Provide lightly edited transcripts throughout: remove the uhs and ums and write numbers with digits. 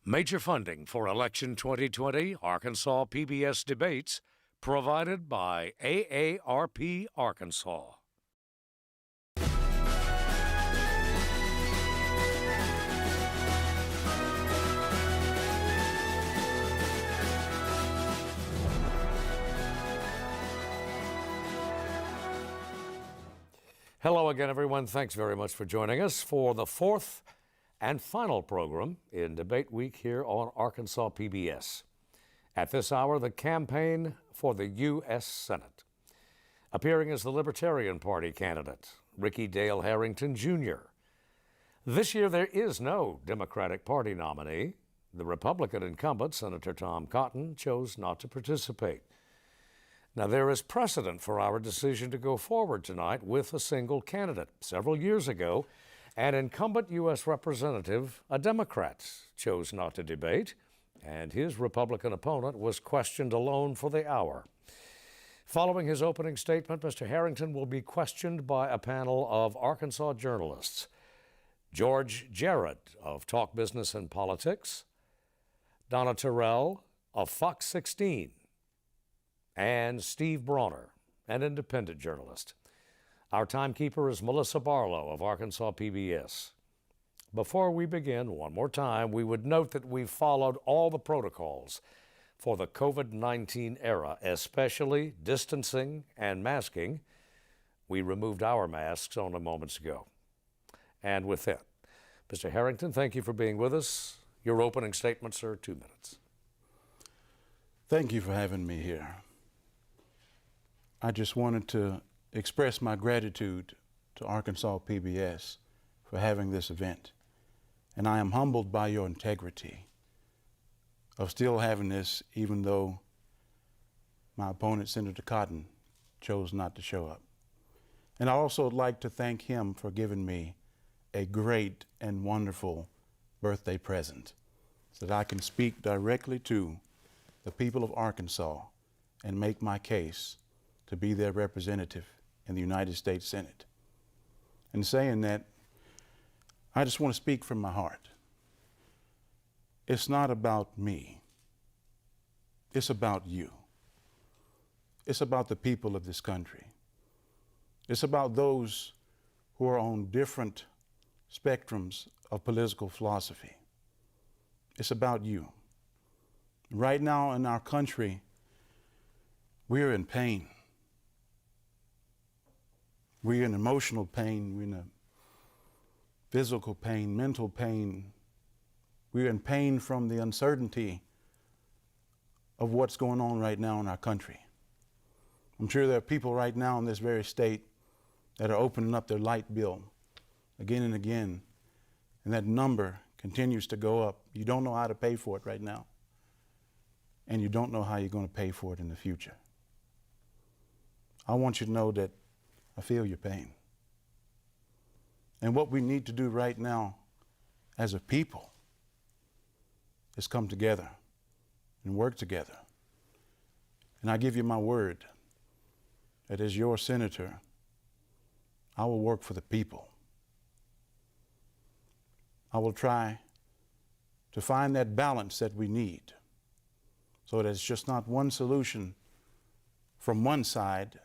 Major funding for election 2020 Arkansas PBS debates provided by AARP Arkansas. Hello again, everyone. Thanks very much for joining us for the fourth and final program in Debate Week here on Arkansas PBS. At this hour, the campaign for the U.S. Senate. Appearing as the Libertarian Party candidate, Ricky Dale Harrington, Jr. This year, there is no Democratic Party nominee. The Republican incumbent, Senator Tom Cotton, chose not to participate. Now, there is precedent for our decision to go forward tonight with a single candidate. Several years ago, an incumbent U.S. representative, a Democrat, chose not to debate, and his Republican opponent was questioned alone for the hour. Following his opening statement, Mr. Harrington will be questioned by a panel of Arkansas journalists. George Jarrett of Talk Business and Politics, Donna Terrell of Fox 16, and Steve Bronner, an independent journalist. Our timekeeper is Melissa Barlow of Arkansas PBS. Before we begin, one more time, we would note that we've followed all the protocols for the COVID-19 era, especially distancing and masking. We removed our masks only moments ago. And with that, Mr. Harrington, thank you for being with us. Your opening statement, sir, 2 minutes. Thank you for having me here. I just wanted to express my gratitude to Arkansas PBS for having this event. And I am humbled by your integrity of still having this, even though my opponent, Senator Cotton, chose not to show up. And I also would like to thank him for giving me a great and wonderful birthday present so that I can speak directly to the people of Arkansas and make my case to be their representative in the United States Senate. And saying that, I just want to speak from my heart. It's not about me. It's about you. It's about the people of this country. It's about those who are on different spectrums of political philosophy. It's about you. Right now in our country, we're in pain. We're in emotional pain, we're in a physical pain, mental pain. We're in pain from the uncertainty of what's going on right now in our country. I'm sure there are people right now in this very state that are opening up their light bill again and again, and that number continues to go up. You don't know how to pay for it right now, and you don't know how you're going to pay for it in the future. I want you to know that I feel your pain. And what we need to do right now as a people is come together and work together. And I give you my word that as your senator, I will work for the people. I will try to find that balance that we need so that it's just not one solution from one side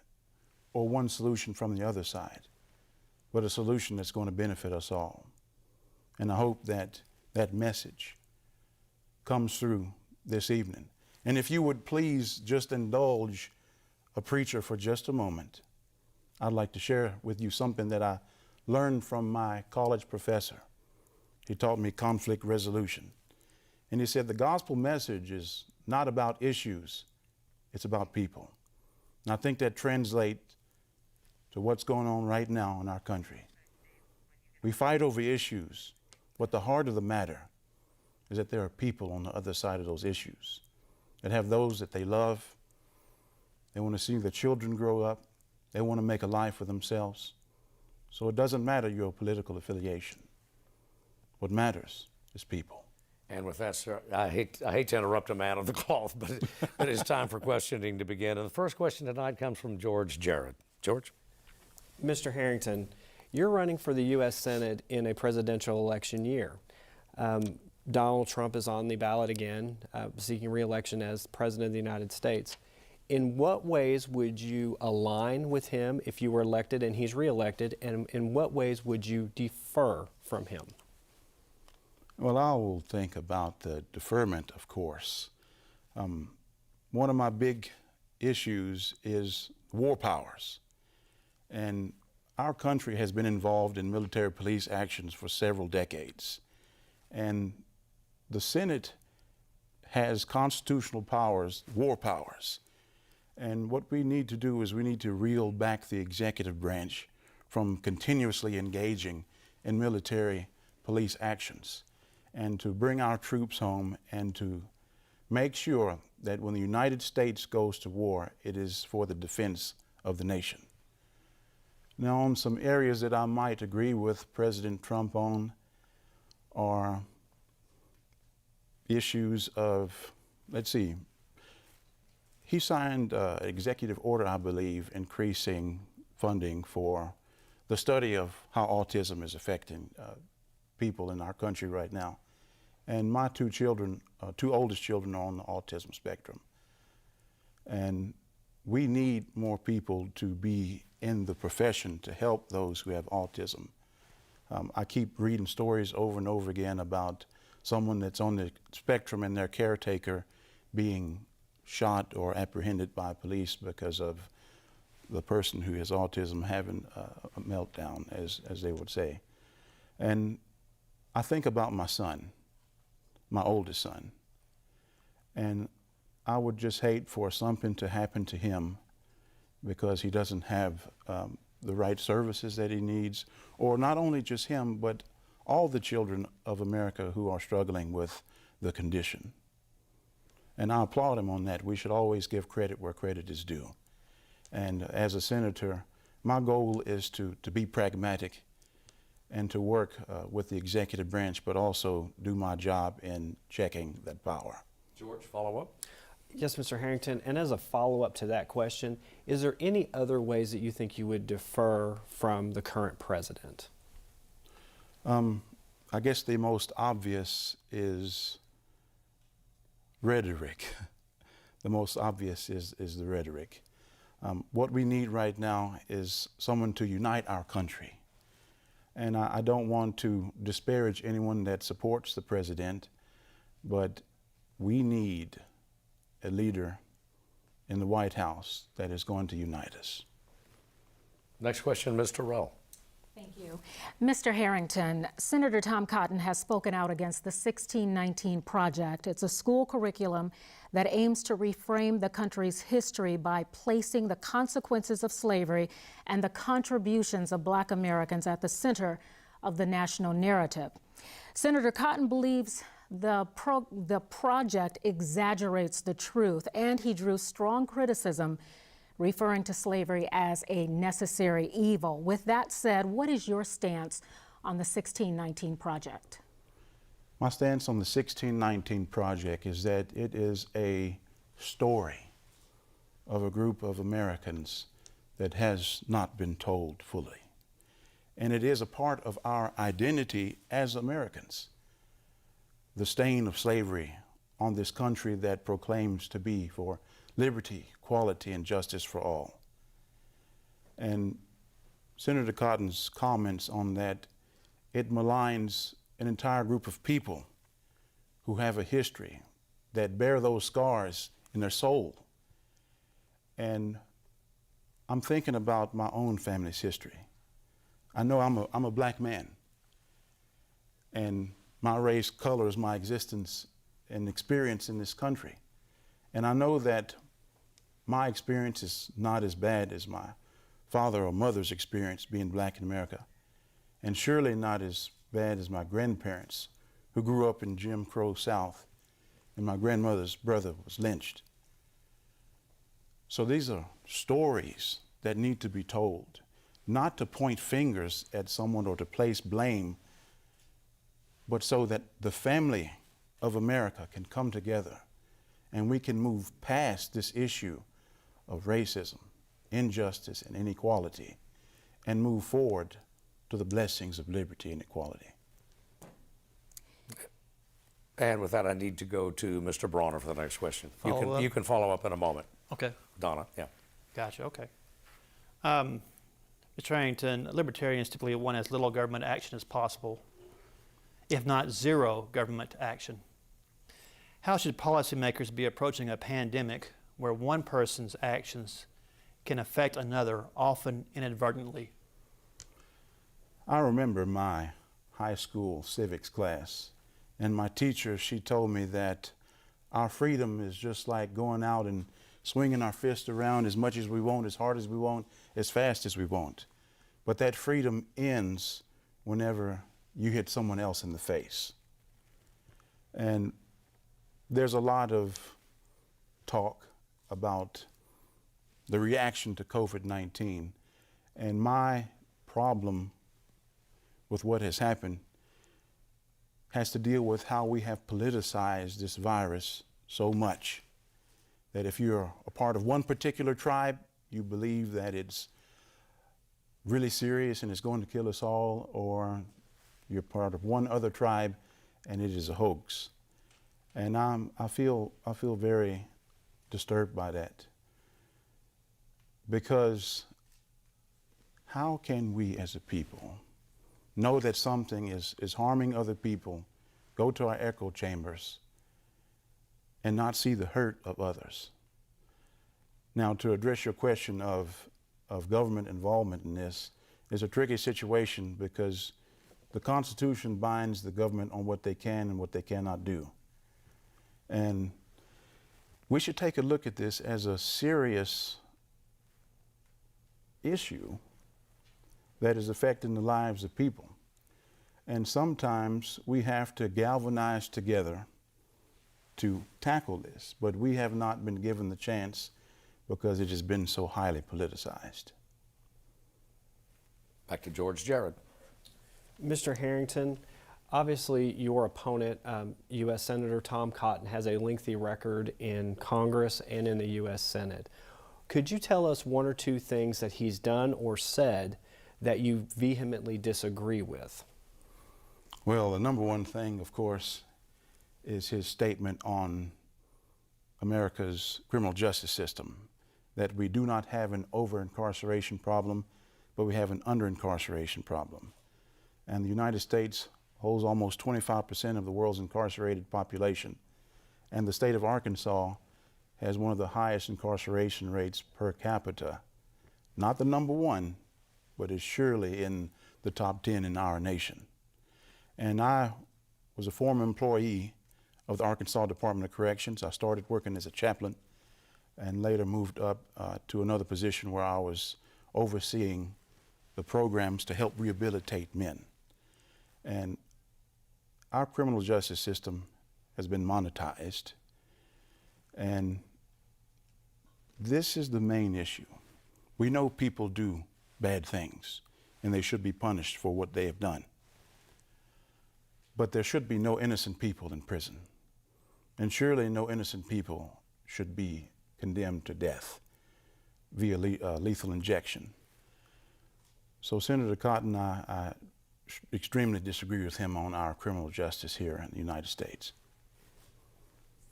or one solution from the other side, but a solution that's going to benefit us all. And I hope that that message comes through this evening. And if you would please just indulge a preacher for just a moment, I'd like to share with you something that I learned from my college professor. He taught me conflict resolution. And he said the gospel message is not about issues, it's about people. And I think that translates to what's going on right now in our country. We fight over issues, but the heart of the matter is that there are people on the other side of those issues that have those that they love. They want to see their children grow up. They want to make a life for themselves. So it doesn't matter your political affiliation. What matters is people. And with that, sir, I hate to interrupt a man of the cloth, but it's time for questioning to begin. And the first question tonight comes from George Jarrett. George? Mr. Harrington, you're running for the U.S. Senate in a presidential election year. Donald Trump is on the ballot again, seeking re-election as President of the United States. In what ways would you align with him if you were elected and he's re-elected, and in what ways would you defer from him? Well, I will think about the deferment, of course. One of my big issues is war powers. And our country has been involved in military police actions for several decades. And the Senate has constitutional powers, war powers. And what we need to do is we need to reel back the executive branch from continuously engaging in military police actions, and to bring our troops home and to make sure that when the United States goes to war, it is for the defense of the nation. Now, on some areas that I might agree with President Trump on are issues of, let's see, he signed an executive order, I believe, increasing funding for the study of how autism is affecting people in our country right now. And my two oldest children are on the autism spectrum. And we need more people to be in the profession to help those who have autism. I keep reading stories over and over again about someone that's on the spectrum and their caretaker being shot or apprehended by police because of the person who has autism having a meltdown, as they would say. And I think about my son, my oldest son, and I would just hate for something to happen to him because he doesn't have the right services that he needs, or not only just him, but all the children of America who are struggling with the condition. And I applaud him on that. We should always give credit where credit is due. And as a senator, my goal is to be pragmatic and to work with the executive branch, but also do my job in checking that power. George, follow up? Yes, Mr. Harrington, and as a follow-up to that question, is there any other ways that you think you would defer from the current president? I guess the most obvious is rhetoric. The most obvious is the rhetoric. What we need right now is someone to unite our country. And I don't want to disparage anyone that supports the president, but we need a leader in the White House that is going to unite us. Next question, Mr. Rowe. Thank you. Mr. Harrington, Senator Tom Cotton has spoken out against the 1619 Project. It's a school curriculum that aims to reframe the country's history by placing the consequences of slavery and the contributions of Black Americans at the center of the national narrative. Senator Cotton believes the project exaggerates the truth, and he drew strong criticism referring to slavery as a necessary evil. With that said, what is your stance on the 1619 Project? My stance on the 1619 Project is that it is a story of a group of Americans that has not been told fully. And it is a part of our identity as Americans. The stain of slavery on this country that proclaims to be for liberty, equality, and justice for all. And Senator Cotton's comments on that, it maligns an entire group of people who have a history that bear those scars in their soul. And I'm thinking about my own family's history. I know I'm a Black man, and my race colors my existence and experience in this country. And I know that my experience is not as bad as my father or mother's experience being Black in America, and surely not as bad as my grandparents who grew up in Jim Crow South, and my grandmother's brother was lynched. So these are stories that need to be told, not to point fingers at someone or to place blame, but so that the family of America can come together and we can move past this issue of racism, injustice, and inequality, and move forward to the blessings of liberty and equality. And with that, I need to go to Mr. Brawner for the next question. Follow up? You can follow up in a moment. Okay. Donna, yeah. Gotcha. Okay. Mr. Harrington, libertarians typically want as little government action as possible, if not zero government action. How should policymakers be approaching a pandemic where one person's actions can affect another, often inadvertently? I remember my high school civics class, and my teacher, she told me that our freedom is just like going out and swinging our fist around as much as we want, as hard as we want, as fast as we want. But that freedom ends whenever you hit someone else in the face. And there's a lot of talk about the reaction to COVID-19. And my problem with what has happened has to deal with how we have politicized this virus so much that if you're a part of one particular tribe, you believe that it's really serious and it's going to kill us all, or you're part of one other tribe and it is a hoax. And I feel very disturbed by that, because how can we as a people know that something is harming other people, go to our echo chambers, and not see the hurt of others? Now, to address your question of government involvement in this, is a tricky situation because the Constitution binds the government on what they can and what they cannot do. And we should take a look at this as a serious issue that is affecting the lives of people. And sometimes we have to galvanize together to tackle this, but we have not been given the chance because it has been so highly politicized. Back to George Jared. Mr. Harrington, obviously your opponent, U.S. Senator Tom Cotton, has a lengthy record in Congress and in the U.S. Senate. Could you tell us one or two things that he's done or said that you vehemently disagree with? Well, the number one thing, of course, is his statement on America's criminal justice system, that we do not have an over-incarceration problem, but we have an under-incarceration problem. And the United States holds almost 25% of the world's incarcerated population. And the state of Arkansas has one of the highest incarceration rates per capita. Not the number one, but is surely in the top 10 in our nation. And I was a former employee of the Arkansas Department of Corrections. I started working as a chaplain and later moved up to another position where I was overseeing the programs to help rehabilitate men. And our criminal justice system has been monetized. And this is the main issue. We know people do bad things and they should be punished for what they have done. But there should be no innocent people in prison. And surely no innocent people should be condemned to death via lethal injection. So Senator Cotton, I extremely disagree with him on our criminal justice here in the United States.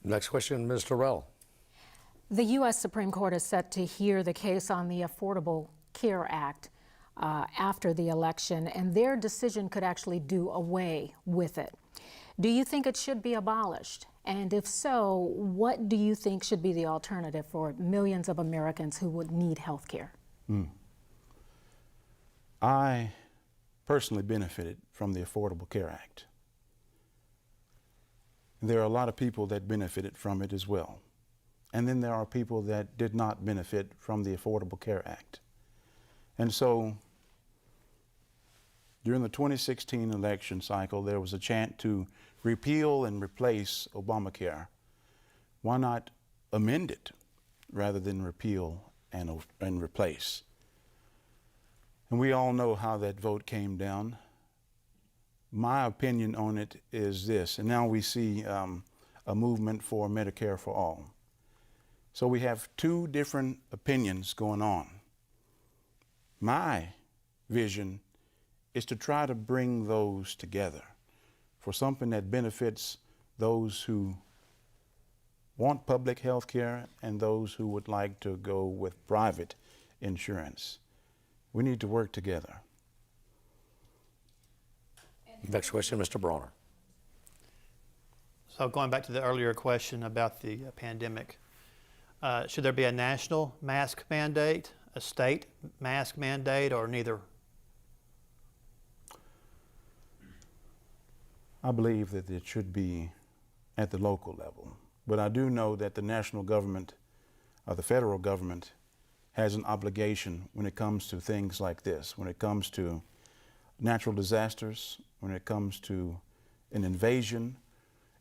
Next question, Ms. Terrell. The U.S. Supreme Court is set to hear the case on the Affordable Care Act after the election, and their decision could actually do away with it. Do you think it should be abolished? And if so, what do you think should be the alternative for millions of Americans who would need health care? I personally benefited from the Affordable Care Act. There are a lot of people that benefited from it as well. And then there are people that did not benefit from the Affordable Care Act. And so during the 2016 election cycle, there was a chant to repeal and replace Obamacare. Why not amend it rather than repeal and replace? And we all know how that vote came down. My opinion on it is this, and now we see a movement for Medicare for all. So we have two different opinions going on. My vision is to try to bring those together for something that benefits those who want public health care and those who would like to go with private insurance. We need to work together. Next question, Mr. Bronner. So going back to the earlier question about the pandemic, should there be a national mask mandate, a state mask mandate, or neither? I believe that it should be at the local level. But I do know that the national government, or the federal government, has an obligation when it comes to things like this, when it comes to natural disasters, when it comes to an invasion,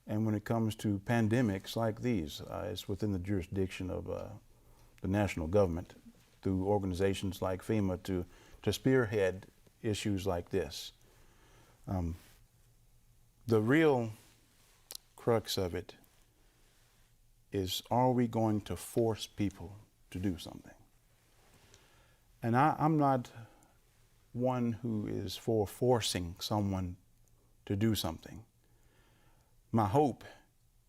and when it comes to pandemics like these. It's within the jurisdiction of the national government through organizations like FEMA to spearhead issues like this. The real crux of it is, are we going to force people to do something? And I'm not one who is for forcing someone to do something. My hope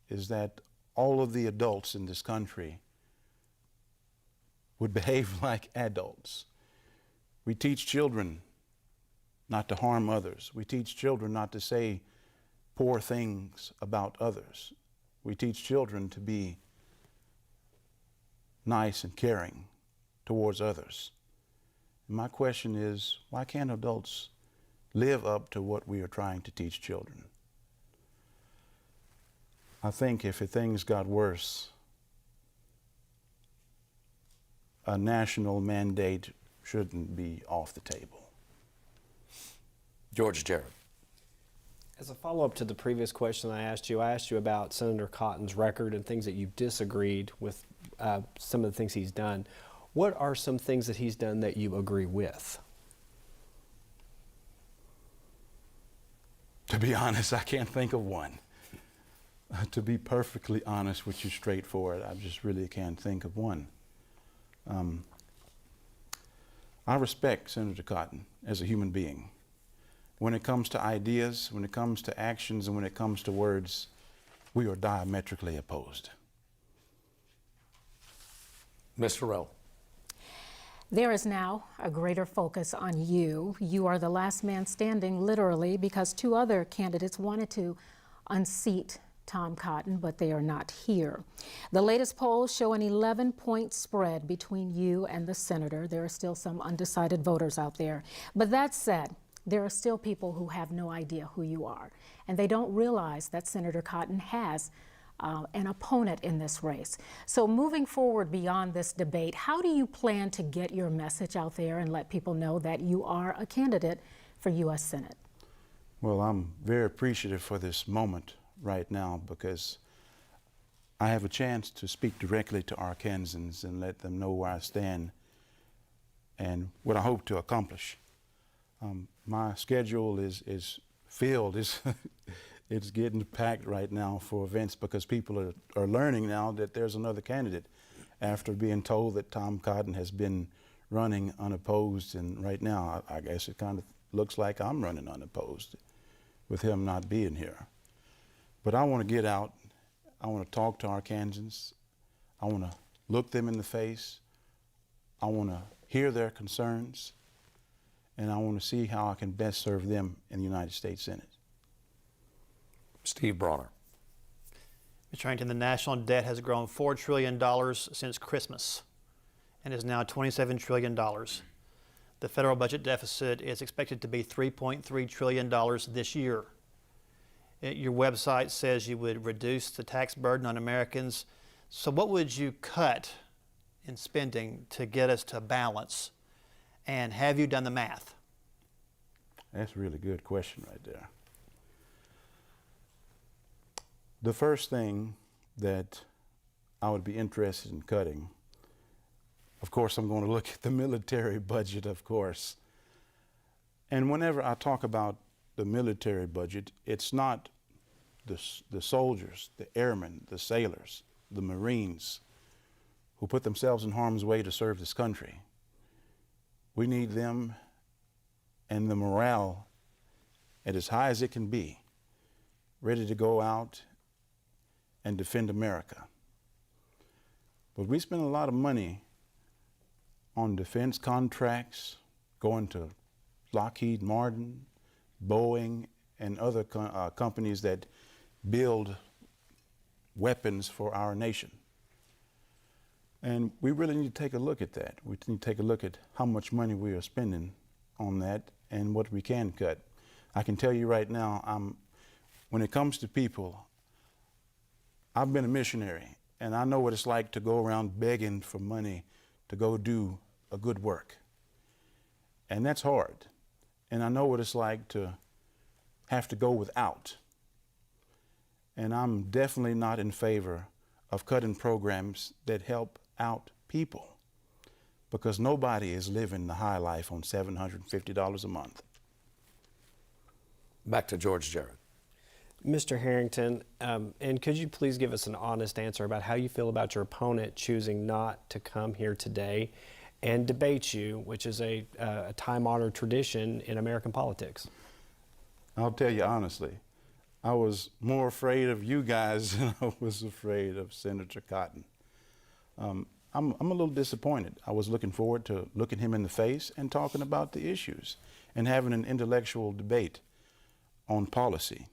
is that all of the adults in this country would behave like adults. We teach children not to harm others. We teach children not to say poor things about others. We teach children to be nice and caring towards others. And my question is, why can't adults live up to what we are trying to teach children? I think if things got worse, a national mandate shouldn't be off the table. George Jarrett. As a follow-up to the previous question I asked you about Senator Cotton's record and things that you disagreed with, some of the things he's done. What are some things that he's done that you agree with? To be honest, I can't think of one. To be perfectly honest with you, straightforward, I just really can't think of one. I respect Senator Cotton as a human being. When it comes to ideas, when it comes to actions, and when it comes to words, we are diametrically opposed. Ms. Farrell. There is now a greater focus on you. You are the last man standing, literally, because two other candidates wanted to unseat Tom Cotton, but they are not here. The latest polls show an 11-point spread between you and the senator. There are still some undecided voters out there. But that said, there are still people who have no idea who you are, and they don't realize that Senator Cotton has an opponent in this race. So moving forward beyond this debate, how do you plan to get your message out there and let people know that you are a candidate for U.S. Senate? Well, I'm very appreciative for this moment right now because I have a chance to speak directly to Arkansans and let them know where I stand and what I hope to accomplish. My schedule is filled. It's getting packed right now for events because people are learning now that there's another candidate after being told that Tom Cotton has been running unopposed. And right now, I guess it kind of looks like I'm running unopposed with him not being here. But I want to get out. I want to talk to Arkansans. I want to look them in the face. I want to hear their concerns. And I want to see how I can best serve them in the United States Senate. Steve Bronner. Mr. Harrington, the national debt has grown $4 trillion since Christmas and is now $27 trillion. The federal budget deficit is expected to be $3.3 trillion this year. Your website says you would reduce the tax burden on Americans. So what would you cut in spending to get us to balance? And have you done the math? That's a really good question right there. The first thing that I would be interested in cutting, of course, I'm going to look at the military budget, of course. And whenever I talk about the military budget, it's not the soldiers, the airmen, the sailors, the Marines who put themselves in harm's way to serve this country. We need them and the morale at as high as it can be, ready to go out and defend America. But we spend a lot of money on defense contracts, going to Lockheed Martin, Boeing, and other companies that build weapons for our nation. And we really need to take a look at that. We need to take a look at how much money we are spending on that and what we can cut. I can tell you right now, when it comes to people, I've been a missionary, and I know what it's like to go around begging for money to go do a good work. And that's hard. And I know what it's like to have to go without. And I'm definitely not in favor of cutting programs that help out people, because nobody is living the high life on $750 a month. Back to George Jarrett. Mr. Harrington, and could you please give us an honest answer about how you feel about your opponent choosing not to come here today and debate you, which is a time-honored tradition in American politics? I'll tell you honestly, I was more afraid of you guys than I was afraid of Senator Cotton. I'm a little disappointed. I was looking forward to looking him in the face and talking about the issues and having an intellectual debate on policy.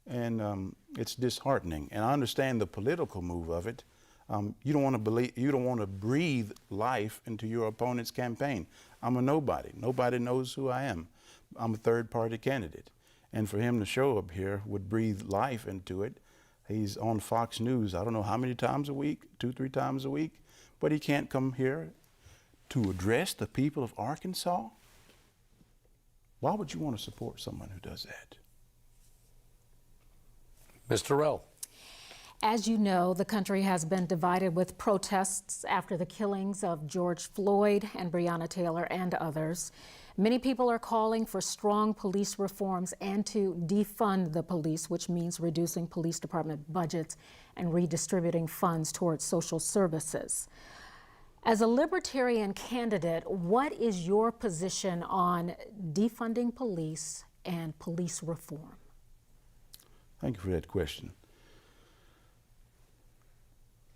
And it's disheartening. And I understand the political move of it. You don't want to breathe life into your opponent's campaign. I'm a nobody. Nobody knows who I am. I'm a third-party candidate. And for him to show up here would breathe life into it. He's on Fox News, I don't know how many times a week, 2-3 times a week, but he can't come here to address the people of Arkansas? Why would you want to support someone who does that? Mr. Rell. As you know, the country has been divided with protests after the killings of George Floyd and Breonna Taylor and others. Many people are calling for strong police reforms and to defund the police, which means reducing police department budgets and redistributing funds towards social services. As a Libertarian candidate, what is your position on defunding police and police reform? Thank you for that question.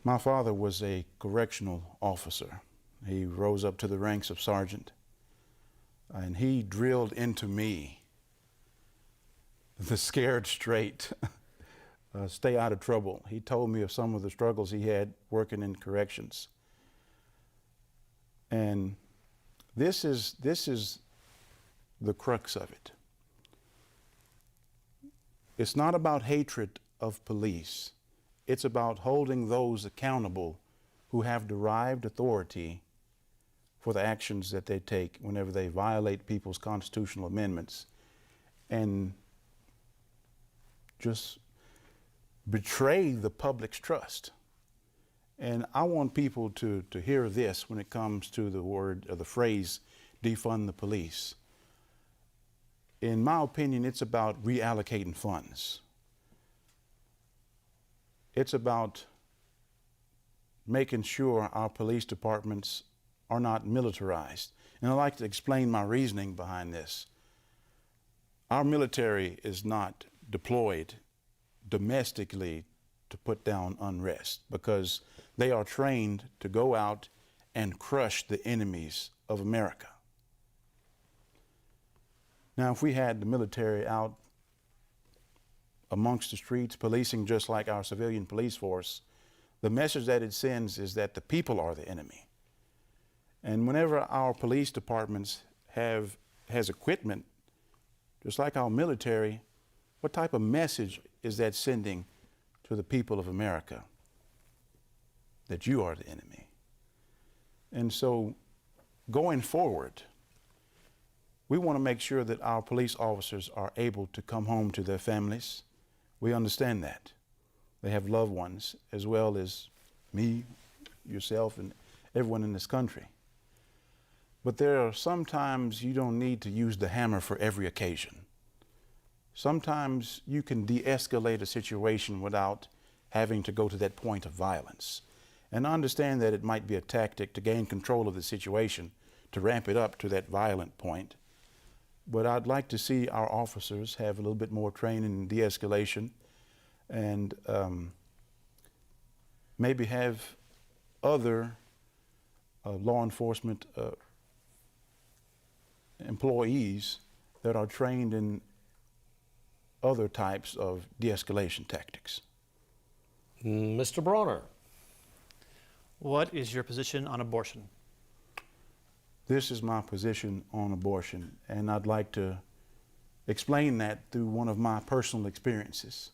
My father was a correctional officer. He rose up to the ranks of sergeant, and he drilled into me the scared straight, stay out of trouble. He told me of some of the struggles he had working in corrections. And this is the crux of it. It's not about hatred of police. It's about holding those accountable who have derived authority for the actions that they take whenever they violate people's constitutional amendments and just betray the public's trust. And I want people to hear this when it comes to the word or the phrase, defund the police. In my opinion, it's about reallocating funds. It's about making sure our police departments are not militarized. And I'd like to explain my reasoning behind this. Our military is not deployed domestically to put down unrest, because they are trained to go out and crush the enemies of America. Now, if we had the military out amongst the streets, policing just like our civilian police force, the message that it sends is that the people are the enemy. And whenever our police departments has equipment, just like our military, what type of message is that sending to the people of America? That you are the enemy. And so, going forward, we want to make sure that our police officers are able to come home to their families. We understand that. They have loved ones, as well as me, yourself, and everyone in this country. But there are sometimes you don't need to use the hammer for every occasion. Sometimes you can de-escalate a situation without having to go to that point of violence. And I understand that it might be a tactic to gain control of the situation, to ramp it up to that violent point. But I'd like to see our officers have a little bit more training in de-escalation and maybe have other law enforcement employees that are trained in other types of de-escalation tactics. Mr. Bronner. What is your position on abortion? This is my position on abortion, and I'd like to explain that through one of my personal experiences.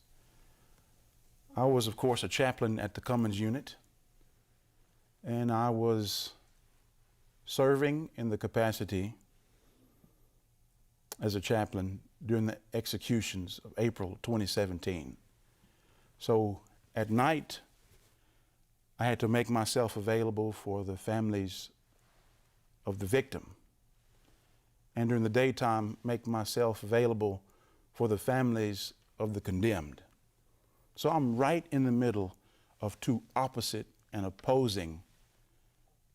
I was, of course, a chaplain at the Cummins unit, and I was serving in the capacity as a chaplain during the executions of April 2017. So at night, I had to make myself available for the families of the victim, and during the daytime, make myself available for the families of the condemned. So I'm right in the middle of two opposite and opposing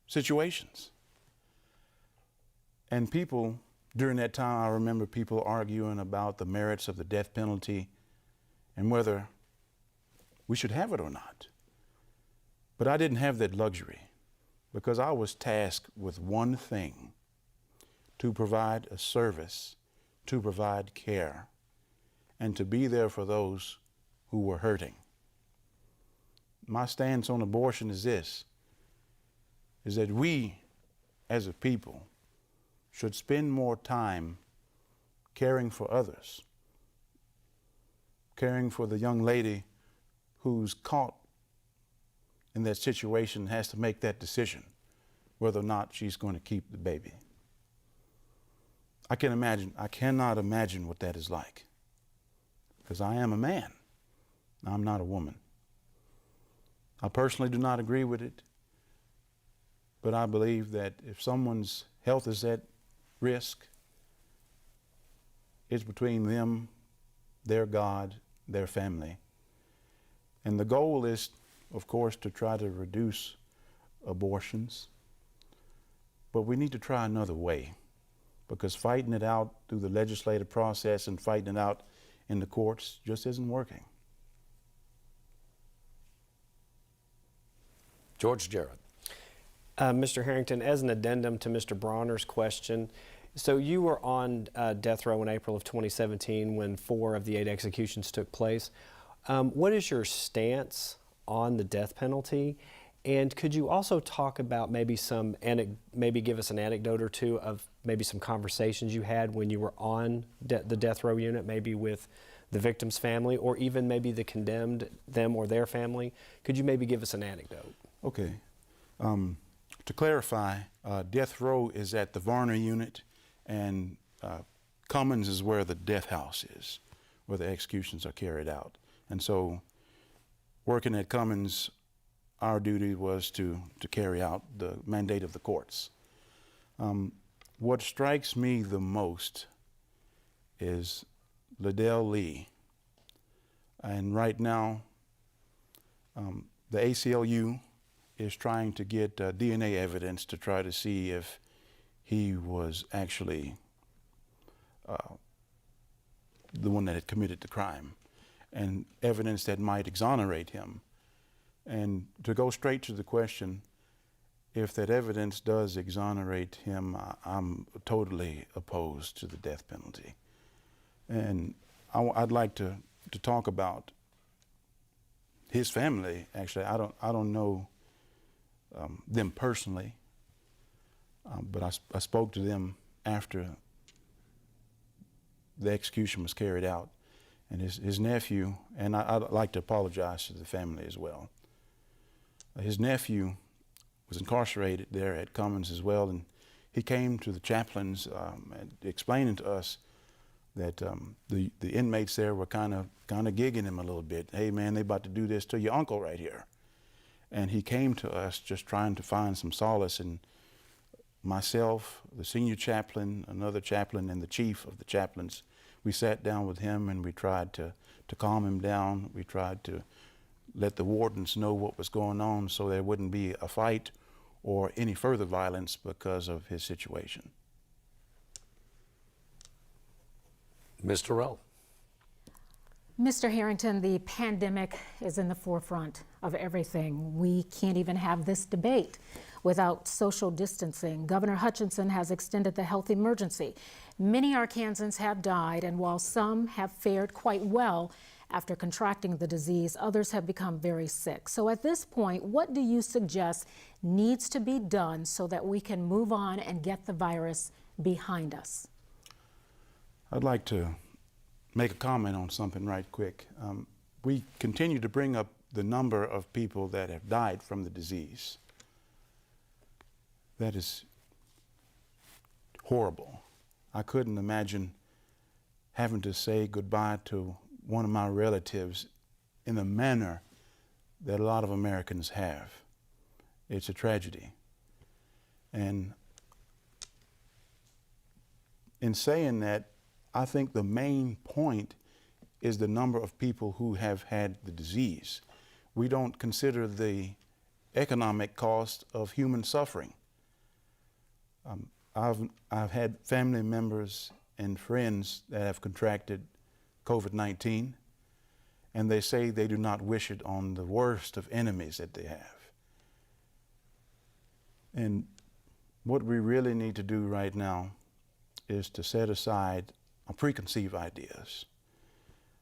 situations. And people, during that time, I remember people arguing about the merits of the death penalty and whether we should have it or not. But I didn't have that luxury because I was tasked with one thing: to provide a service, to provide care, and to be there for those who were hurting. My stance on abortion is this, is that we as a people should spend more time caring for others, caring for the young lady who's caught in that situation, has to make that decision whether or not she's going to keep the baby. I cannot imagine what that is like, because I am a man. I'm not a woman. I personally do not agree with it, but I believe that if someone's health is at risk, it's between them, their God, their family. And the goal is, of course, to try to reduce abortions, but we need to try another way, because fighting it out through the legislative process and fighting it out in the courts just isn't working. George Jarrett. Mr. Harrington, as an addendum to Mr. Bronner's question, so you were on death row in April of 2017 when 4 of the 8 executions took place. What is your stance on the death penalty? And could you also talk about maybe give us an anecdote or two of maybe some conversations you had when you were on the death row unit, maybe with the victim's family, or even maybe the condemned, them or their family? Could you maybe give us an anecdote? Okay. To clarify, death row is at the Varner unit, and Cummins is where the death house is, where the executions are carried out. And so, working at Cummins, our duty was to carry out the mandate of the courts. What strikes me the most is Liddell Lee. And right now, the ACLU is trying to get DNA evidence to try to see if he was actually the one that had committed the crime, and evidence that might exonerate him. And to go straight to the question, if that evidence does exonerate him, I'm totally opposed to the death penalty. And I'd like to talk about his family. Actually, I don't know them personally, but I spoke to them after the execution was carried out, and his nephew, and I'd like to apologize to the family as well. His nephew was incarcerated there at Cummins as well, and he came to the chaplains explaining to us that the inmates there were kind of gigging him a little bit. Hey man, they about to do this to your uncle right here. And he came to us just trying to find some solace, and myself, the senior chaplain, another chaplain, and the chief of the chaplains, we sat down with him and we tried to calm him down. We tried to let the wardens know what was going on so there wouldn't be a fight or any further violence because of his situation. Ms. Terrell. Mr. Harrington, the pandemic is in the forefront of everything. We can't even have this debate without social distancing. Governor Hutchinson has extended the health emergency. Many Arkansans have died, and while some have fared quite well after contracting the disease, others have become very sick. So at this point, what do you suggest needs to be done so that we can move on and get the virus behind us? I'd like to make a comment on something right quick. We continue to bring up the number of people that have died from the disease. That is horrible. I couldn't imagine having to say goodbye to one of my relatives in the manner that a lot of Americans have. It's a tragedy. And in saying that, I think the main point is the number of people who have had the disease. We don't consider the economic cost of human suffering. I've had family members and friends that have contracted COVID-19, and they say they do not wish it on the worst of enemies that they have. And what we really need to do right now is to set aside our preconceived ideas,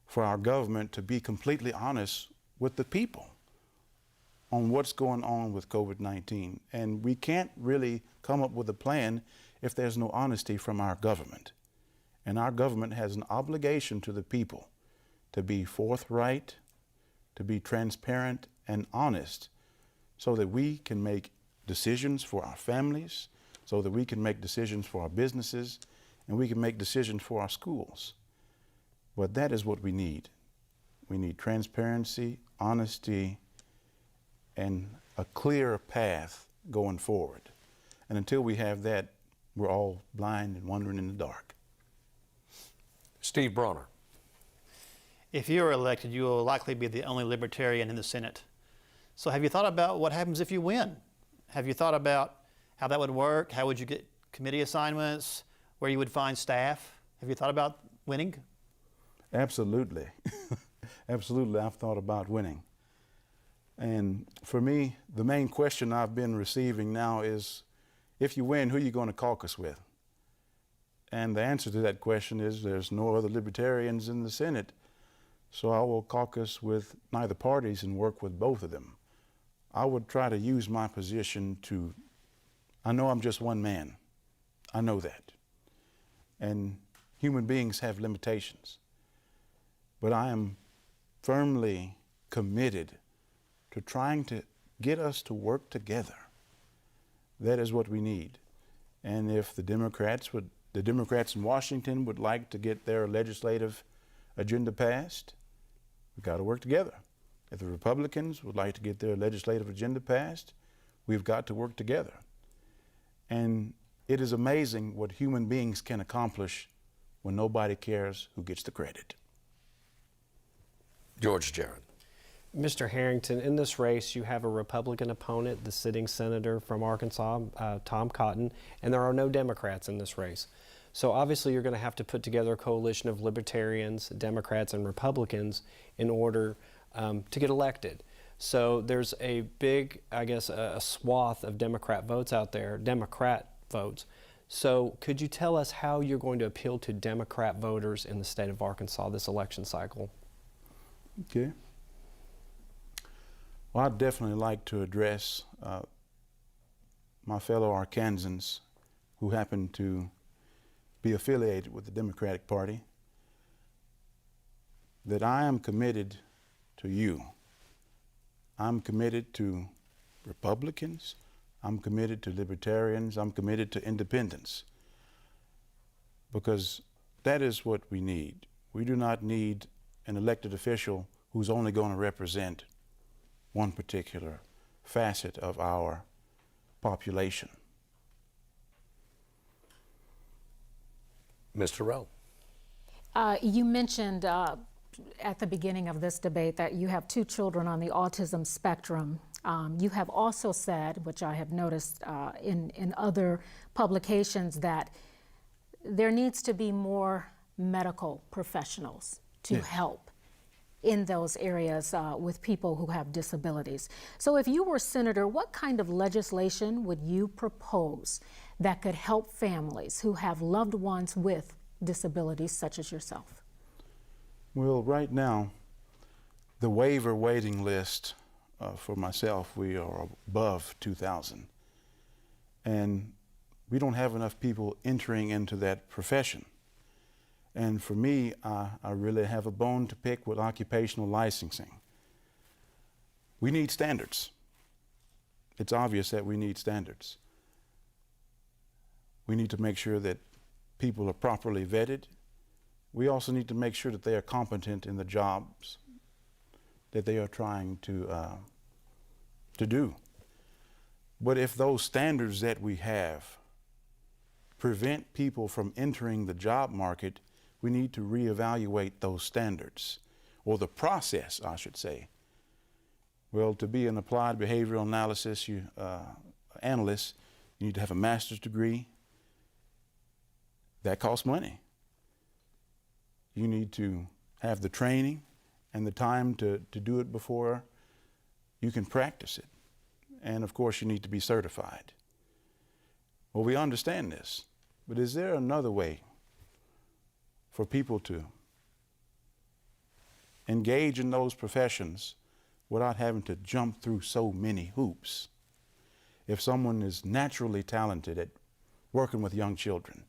for our government to be completely honest with the people on what's going on with COVID-19. And we can't really come up with a plan if there's no honesty from our government. And our government has an obligation to the people to be forthright, to be transparent and honest, so that we can make decisions for our families, so that we can make decisions for our businesses, and we can make decisions for our schools. But that is what we need. We need transparency, honesty, and a clear path going forward. And until we have that, we're all blind and wandering in the dark. Steve Bronner. If you are elected, you will likely be the only Libertarian in the Senate. So have you thought about what happens if you win? Have you thought about how that would work? How would you get committee assignments? Where you would find staff? Have you thought about winning? Absolutely. Absolutely, I've thought about winning. And for me, the main question I've been receiving now is, if you win, who are you going to caucus with? And the answer to that question is there's no other Libertarians in the Senate, so I will caucus with neither parties and work with both of them. I would try to use my position to, I know I'm just one man. I know that. And human beings have limitations. But I am firmly committed to trying to get us to work together. That is what we need. And if the Democrats in Washington would like to get their legislative agenda passed, we've got to work together. If the Republicans would like to get their legislative agenda passed, we've got to work together. And it is amazing what human beings can accomplish when nobody cares who gets the credit. George Jaron. Mr. Harrington, in this race, you have a Republican opponent, the sitting senator from Arkansas, Tom Cotton, and there are no Democrats in this race. So obviously you're going to have to put together a coalition of Libertarians, Democrats, and Republicans in order to get elected. So there's a big, I guess, a swath of Democrat votes out there, Democrat votes. So could you tell us how you're going to appeal to Democrat voters in the state of Arkansas this election cycle? Okay. Well, I'd definitely like to address my fellow Arkansans who happen to be affiliated with the Democratic Party, that I am committed to you. I'm committed to Republicans, I'm committed to Libertarians, I'm committed to independents, because that is what we need. We do not need an elected official who's only going to represent one particular facet of our population. Mr. Rowe. You mentioned at the beginning of this debate that you have 2 children on the autism spectrum. You have also said, which I have noticed in other publications, that there needs to be more medical professionals to Yes. help in those areas with people who have disabilities. So if you were senator, what kind of legislation would you propose that could help families who have loved ones with disabilities such as yourself? Well, right now, the waiver waiting list for myself, we are above 2,000. And we don't have enough people entering into that profession. And for me, I really have a bone to pick with occupational licensing. We need standards. It's obvious that we need standards. We need to make sure that people are properly vetted. We also need to make sure that they are competent in the jobs that they are trying to do. But if those standards that we have prevent people from entering the job market, we need to reevaluate those standards, or the process, I should say. Well, to be an applied behavioral analysis analyst, you need to have a master's degree. That costs money. You need to have the training and the time to do it before you can practice it. And of course, you need to be certified. Well, we understand this, but is there another way for people to engage in those professions without having to jump through so many hoops? If someone is naturally talented at working with young children,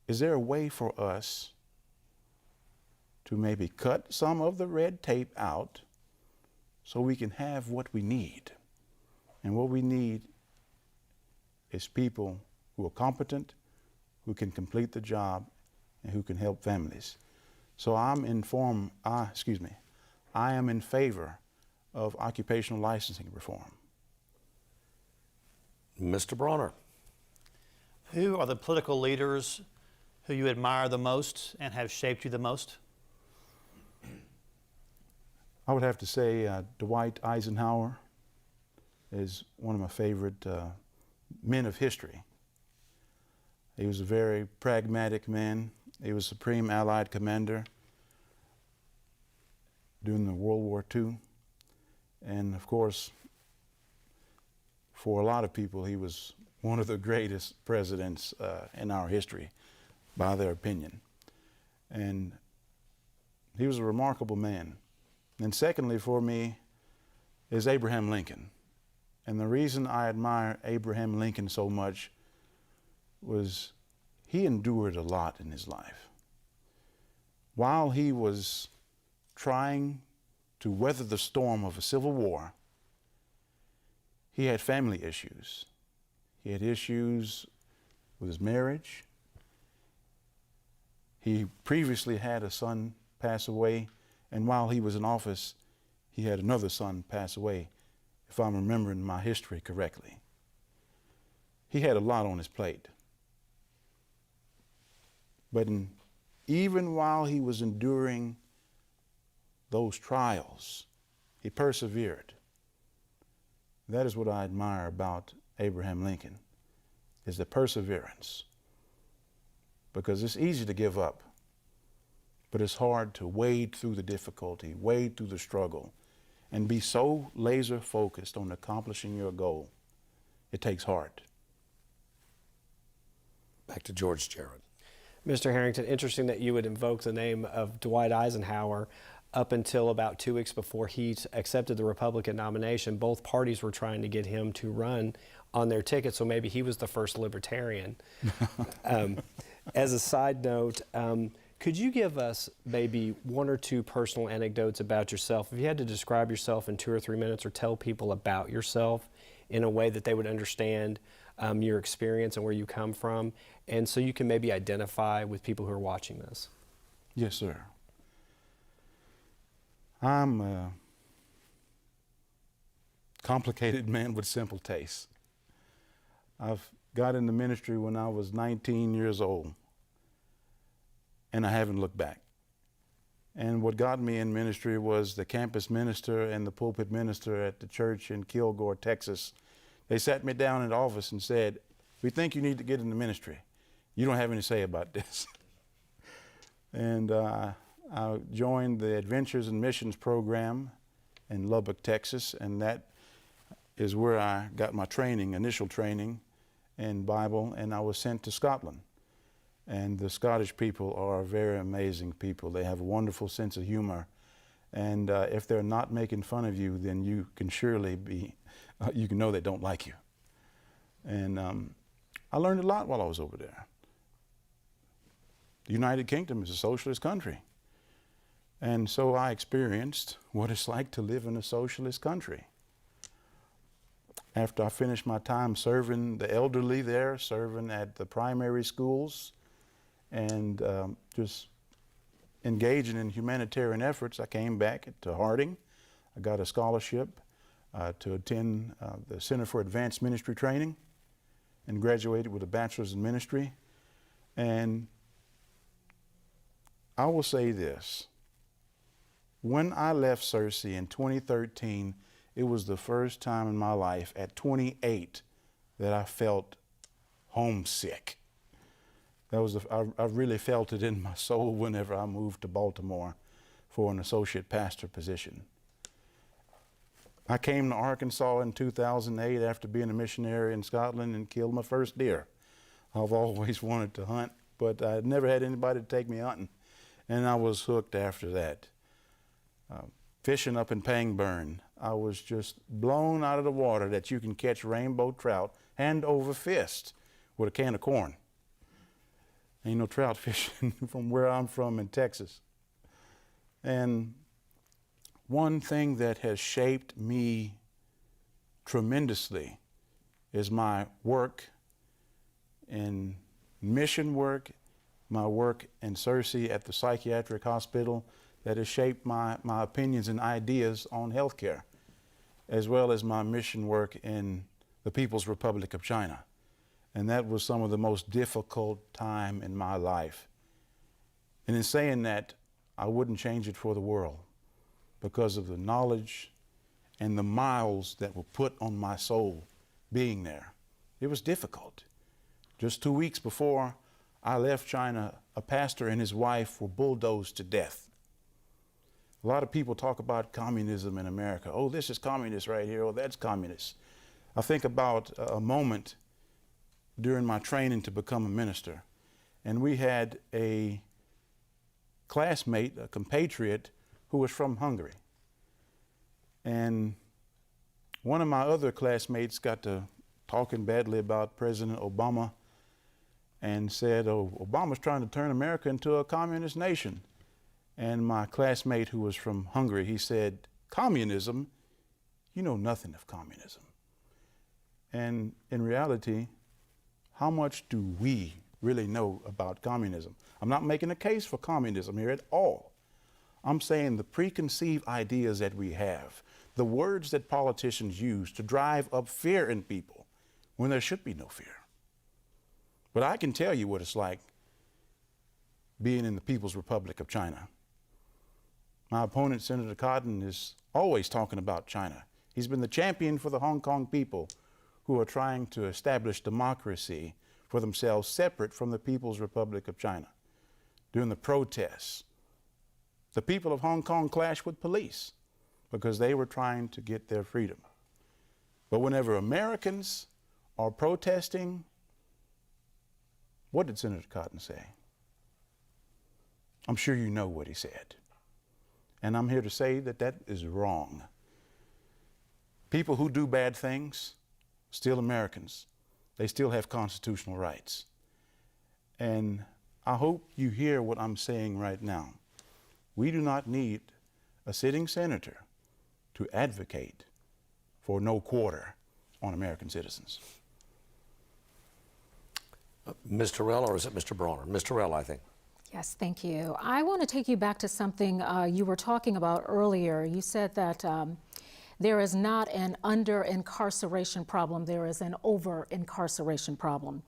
is there a way for us to maybe cut some of the red tape out so we can have what we need? And what we need is people who are competent, who can complete the job, and who can help families. So I am in favor of occupational licensing reform. Mr. Bronner. Who are the political leaders who you admire the most and have shaped you the most? I would have to say Dwight Eisenhower is one of my favorite men of history. He was a very pragmatic man. He was Supreme Allied Commander during the World War II. And of course, for a lot of people, he was one of the greatest presidents in our history, by their opinion. And he was a remarkable man. And secondly, for me, is Abraham Lincoln. And the reason I admire Abraham Lincoln so much was he endured a lot in his life. While he was trying to weather the storm of a civil war, he had family issues. He had issues with his marriage. He previously had a son pass away, and while he was in office, he had another son pass away, if I'm remembering my history correctly. He had a lot on his plate. But even while he was enduring those trials, he persevered. That is what I admire about Abraham Lincoln, is the perseverance. Because it's easy to give up, but it's hard to wade through the difficulty, wade through the struggle, and be so laser focused on accomplishing your goal. It takes heart. Back to George Jarrett. Mr. Harrington, interesting that you would invoke the name of Dwight Eisenhower. Up until about 2 weeks before he accepted the Republican nomination, both parties were trying to get him to run on their ticket, so maybe he was the first libertarian. As a side note, could you give us maybe one or two personal anecdotes about yourself? If you had to describe yourself in 2 or 3 minutes, or tell people about yourself in a way that they would understand your experience and where you come from, and so you can maybe identify with people who are watching this. Yes, sir. I'm a complicated man with simple tastes. I've got into ministry when I was 19 years old, and I haven't looked back. And what got me in ministry was the campus minister and the pulpit minister at the church in Kilgore, Texas. They sat me down in the office and said, "We think you need to get into ministry. You don't have any say about this." And I joined the Adventures and Missions program in Lubbock, Texas, and that is where I got my training, initial training in Bible, and I was sent to Scotland. And the Scottish people are very amazing people. They have a wonderful sense of humor. And if they're not making fun of you, then you can surely be, you can know they don't like you. And I learned a lot while I was over there. The United Kingdom is a socialist country. And so I experienced what it's like to live in a socialist country. After I finished my time serving the elderly there, serving at the primary schools, and just engaging in humanitarian efforts, I came back to Harding. I got a scholarship to attend the Center for Advanced Ministry Training and graduated with a bachelor's in ministry. And I will say this. When I left Searcy in 2013, it was the first time in my life at 28 that I felt homesick. That was I really felt it in my soul whenever I moved to Baltimore for an associate pastor position. I came to Arkansas in 2008 after being a missionary in Scotland and killed my first deer. I've always wanted to hunt, but I never had anybody to take me hunting, and I was hooked after that. Fishing up in Pangburn, I was just blown out of the water that you can catch rainbow trout hand over fist with a can of corn. Ain't no trout fishing from where I'm from in Texas. And one thing that has shaped me tremendously is my work in mission work, my work in Searcy at the psychiatric hospital, that has shaped my opinions and ideas on healthcare, as well as my mission work in the People's Republic of China. And that was some of the most difficult time in my life. And in saying that, I wouldn't change it for the world because of the knowledge and the miles that were put on my soul being there. It was difficult. Just 2 weeks before I left China, a pastor and his wife were bulldozed to death. A lot of people talk about communism in America. Oh, this is communist right here. Oh, that's communist. I think about a moment during my training to become a minister, and we had a classmate, a compatriot, who was from Hungary. And one of my other classmates got to talking badly about President Obama and said, oh, Obama's trying to turn America into a communist nation. And my classmate who was from Hungary, he said, communism? You know nothing of communism. And in reality, how much do we really know about communism? I'm not making a case for communism here at all. I'm saying the preconceived ideas that we have, the words that politicians use to drive up fear in people when there should be no fear. But I can tell you what it's like being in the People's Republic of China. My opponent, Senator Cotton, is always talking about China. He's been the champion for the Hong Kong people who are trying to establish democracy for themselves separate from the People's Republic of China. During the protests, the people of Hong Kong clashed with police because they were trying to get their freedom. But whenever Americans are protesting, what did Senator Cotton say? I'm sure you know what he said. And I'm here to say that that is wrong. People who do bad things, still Americans. They still have constitutional rights. And I hope you hear what I'm saying right now. We do not need a sitting senator to advocate for no quarter on American citizens. Ms. Terrell, or is it Mr. Bronner? Ms. Terrell, I think. Yes, thank you. I want to take you back to something you were talking about earlier. You said that there is not an under-incarceration problem, there is an over-incarceration problem.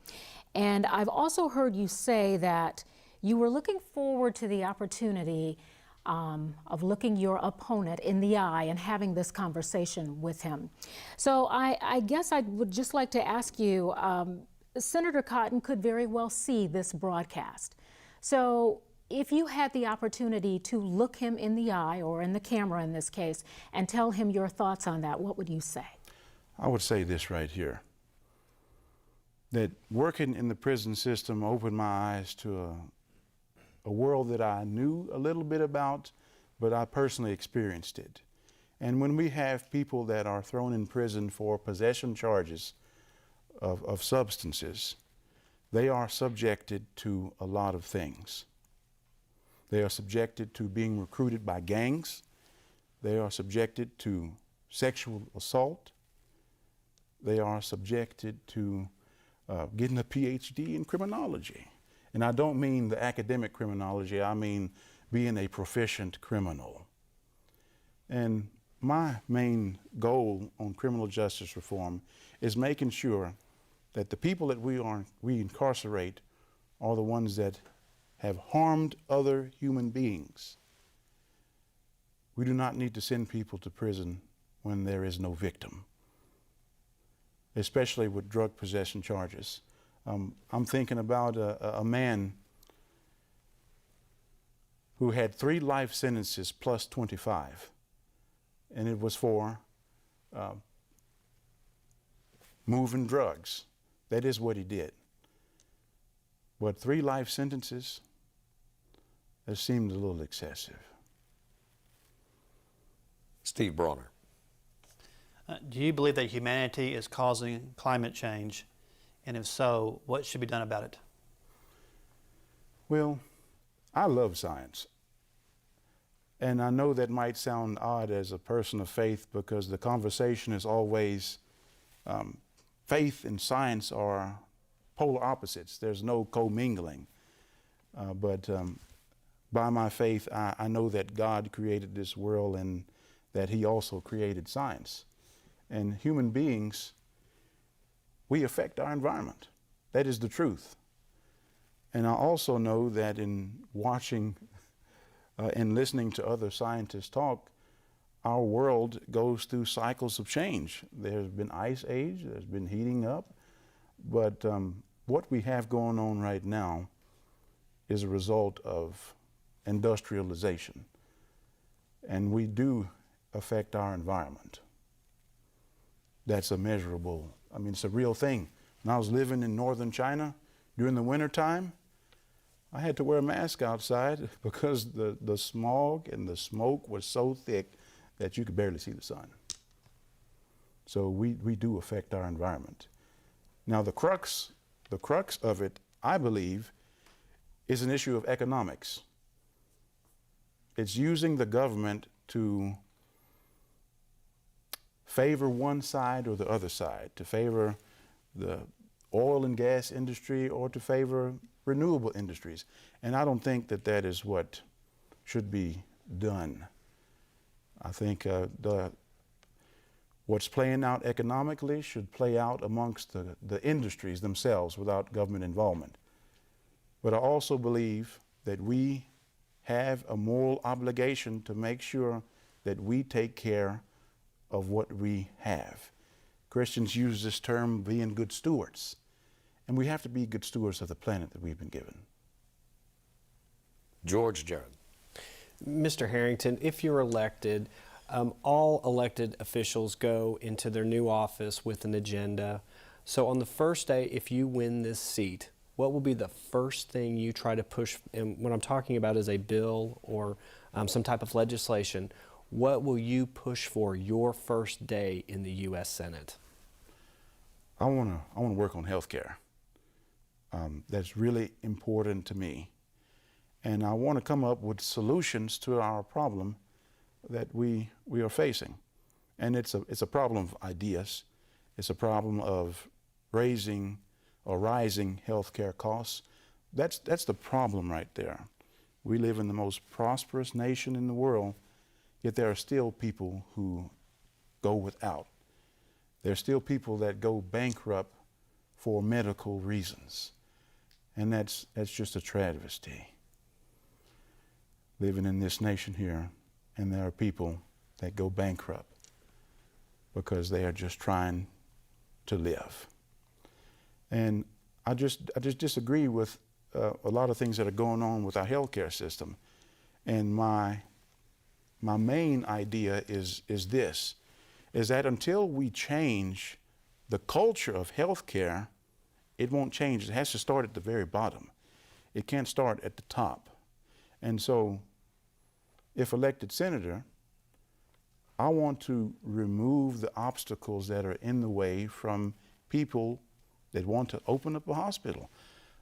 And I've also heard you say that you were looking forward to the opportunity of looking your opponent in the eye and having this conversation with him. So I guess I would just like to ask you, Senator Cotton could very well see this broadcast. So If you had the opportunity to look him in the eye, or in the camera in this case, and tell him your thoughts on that, what would you say? I would say this right here, that working in the prison system opened my eyes to a world that I knew a little bit about, but I personally experienced it. And when we have people that are thrown in prison for possession charges of substances, they are subjected to a lot of things. They are subjected to being recruited by gangs. They are subjected to sexual assault. They are subjected to getting a PhD in criminology. And I don't mean the academic criminology, I mean being a proficient criminal. And my main goal on criminal justice reform is making sure that the people that we incarcerate are the ones that have harmed other human beings. We do not need to send people to prison when there is no victim, especially with drug possession charges. I'm thinking about a man who had 3 life sentences plus 25, and it was for moving drugs. That is what he did. But 3 life sentences, that seemed a little excessive. Steve Bronner. Do you believe that humanity is causing climate change? And if so, what should be done about it? Well, I love science. And I know that might sound odd as a person of faith, because the conversation is always faith and science are polar opposites. There's no commingling. But by my faith, I know that God created this world and that He also created science. And human beings, we affect our environment. That is the truth. And I also know that in watching and listening to other scientists talk, our world goes through cycles of change. There's been ice age, there's been heating up, but what we have going on right now is a result of industrialization. And we do affect our environment. That's a measurable, I mean, it's a real thing. When I was living in northern China during the wintertime, I had to wear a mask outside because the smog and the smoke was so thick that you could barely see the sun. So we do affect our environment. Now the crux of it, I believe, is an issue of economics. It's using the government to favor one side or the other side, to favor the oil and gas industry or to favor renewable industries. And I don't think that that is what should be done. I think what's playing out economically should play out amongst the industries themselves without government involvement. But I also believe that we have a moral obligation to make sure that we take care of what we have. Christians use this term, being good stewards. And we have to be good stewards of the planet that we've been given. George Jared. Mr. Harrington, if you're elected, all elected officials go into their new office with an agenda. So on the first day, if you win this seat, what will be the first thing you try to push? And what I'm talking about is a bill or some type of legislation. What will you push for your first day in the U.S. Senate? I want to work on health care. That's really important to me. And I want to come up with solutions to our problem that we are facing. And it's a problem of ideas. It's a problem of rising health care costs. That's the problem right there. We live in the most prosperous nation in the world, yet there are still people who go without. There are still people that go bankrupt for medical reasons. And that's just a travesty. Living in this nation here, and there are people that go bankrupt because they are just trying to live. And I just disagree with a lot of things that are going on with our healthcare system. And my main idea is this, is that until we change the culture of healthcare, it won't change. It has to start at the very bottom. It can't start at the top. And so, if elected senator, I want to remove the obstacles that are in the way from people that want to open up a hospital.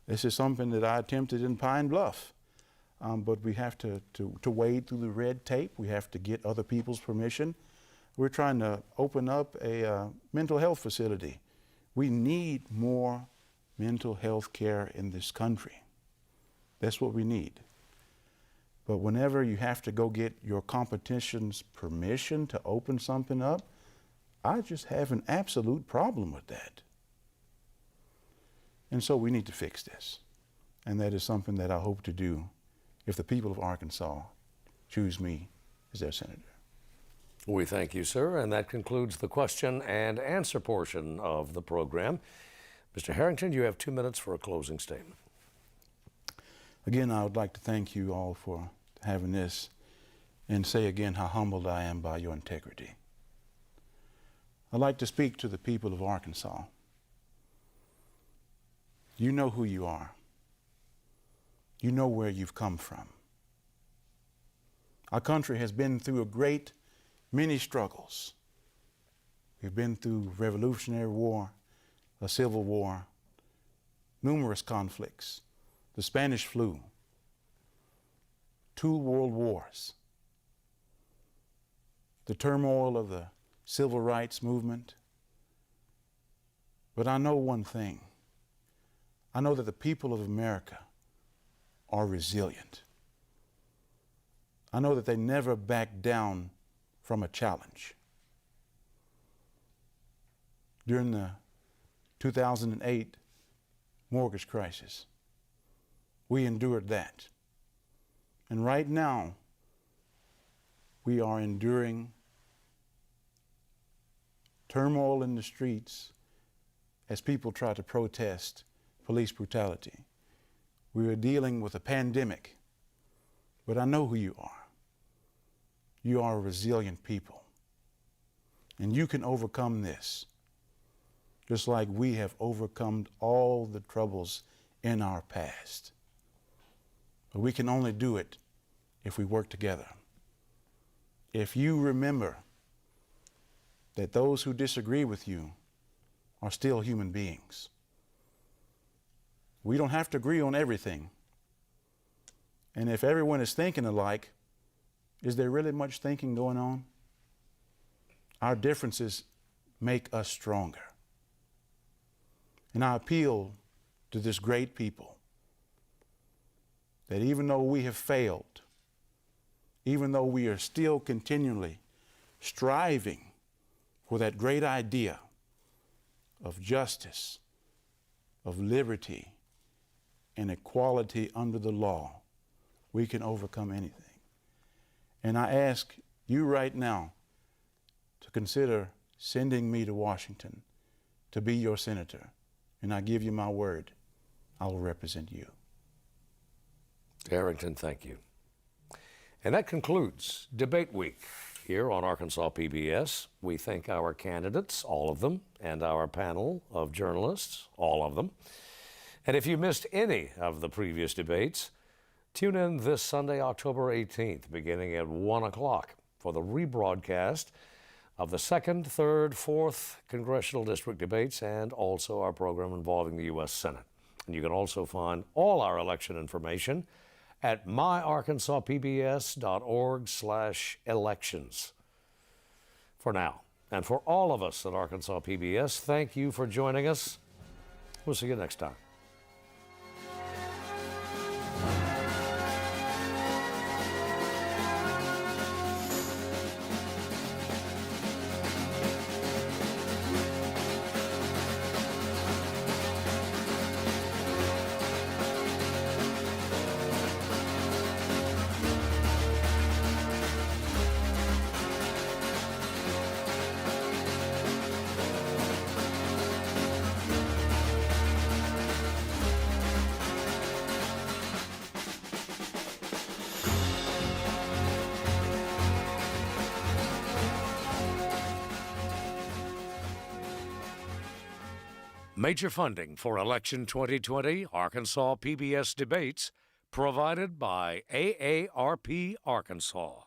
This is something that I attempted in Pine Bluff, but we have to wade through the red tape. We have to get other people's permission. We're trying to open up a mental health facility. We need more mental health care in this country. That's what we need. But whenever you have to go get your competition's permission to open something up, I just have an absolute problem with that. And so we need to fix this. And that is something that I hope to do if the people of Arkansas choose me as their senator. We thank you, sir, and that concludes the question and answer portion of the program. Mr. Harrington, you have 2 minutes for a closing statement. Again, I would like to thank you all for having this and say again how humbled I am by your integrity. I'd like to speak to the people of Arkansas. You know who you are. You know where you've come from. Our country has been through a great many struggles. We've been through Revolutionary War, a Civil War, numerous conflicts, the Spanish flu, 2 world wars, the turmoil of the civil rights movement. But I know one thing. I know that the people of America are resilient. I know that they never back down from a challenge. During the 2008 mortgage crisis, we endured that. And right now, we are enduring turmoil in the streets as people try to protest police brutality. We are dealing with a pandemic, but I know who you are. You are a resilient people, and you can overcome this, just like we have overcome all the troubles in our past. But we can only do it if we work together. If you remember that those who disagree with you are still human beings. We don't have to agree on everything. And if everyone is thinking alike, is there really much thinking going on? Our differences make us stronger. And I appeal to this great people that even though we have failed, even though we are still continually striving for that great idea of justice, of liberty, and equality under the law, we can overcome anything. And I ask you right now to consider sending me to Washington to be your senator. And I give you my word, I will represent you. Harrington, thank you. And that concludes Debate Week here on Arkansas PBS. We thank our candidates, all of them, and our panel of journalists, all of them. And if you missed any of the previous debates, tune in this Sunday, October 18th, beginning at 1 o'clock for the rebroadcast of the 2nd, 3rd, 4th Congressional District debates and also our program involving the U.S. Senate. And you can also find all our election information at myarkansaspbs.org/elections. For now, and for all of us at Arkansas PBS, thank you for joining us. We'll see you next time. Major funding for Election 2020 Arkansas PBS debates provided by AARP Arkansas.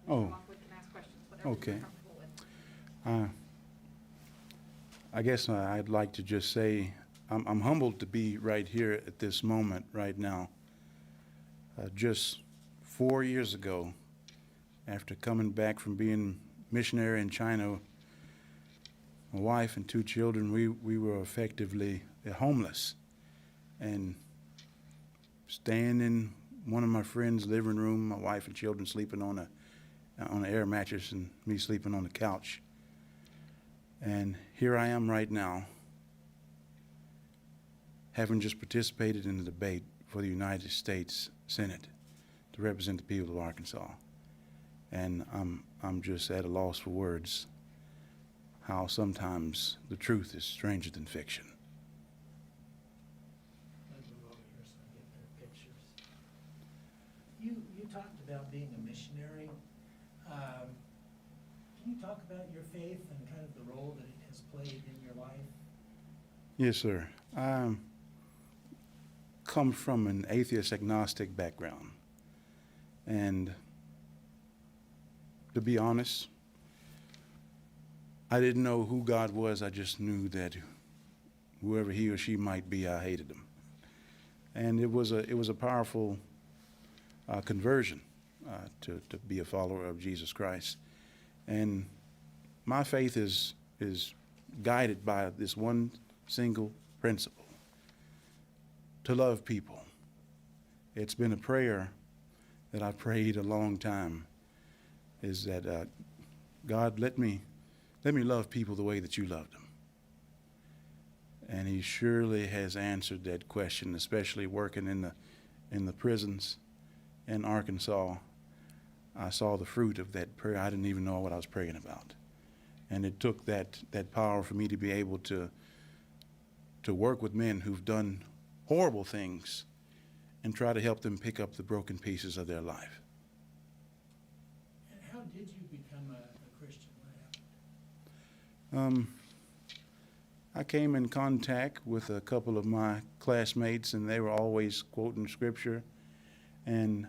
Oh. come up with and ask questions, whatever Okay. you're comfortable with. I guess I'd like to just say I'm humbled to be right here at this moment right now. Just 4 years ago, after coming back from being missionary in China, my wife and 2 children, we were effectively homeless and staying in one of my friend's living room, my wife and children sleeping on an air mattress and me sleeping on the couch. And here I am right now, having just participated in the debate for the United States Senate to represent the people of Arkansas. And I'm just at a loss for words how sometimes the truth is stranger than fiction. Let's move over here so I get their pictures. You talked about being a missionary. Can you talk about your faith and kind of the role that it has played in your life? Yes, sir. I come from an atheist agnostic background. And to be honest, I didn't know who God was. I just knew that whoever he or she might be, I hated him. And it was a powerful conversion to be a follower of Jesus Christ. And my faith is guided by this one single principle: to love people. It's been a prayer that I prayed a long time, is that God, let me love people the way that you loved them. And he surely has answered that question, especially working in the prisons in Arkansas. I saw the fruit of that prayer. I didn't even know what I was praying about. And it took that power for me to be able to work with men who've done horrible things and try to help them pick up the broken pieces of their life. And how did you become a Christian? What happened? I came in contact with a couple of my classmates, and they were always quoting scripture. And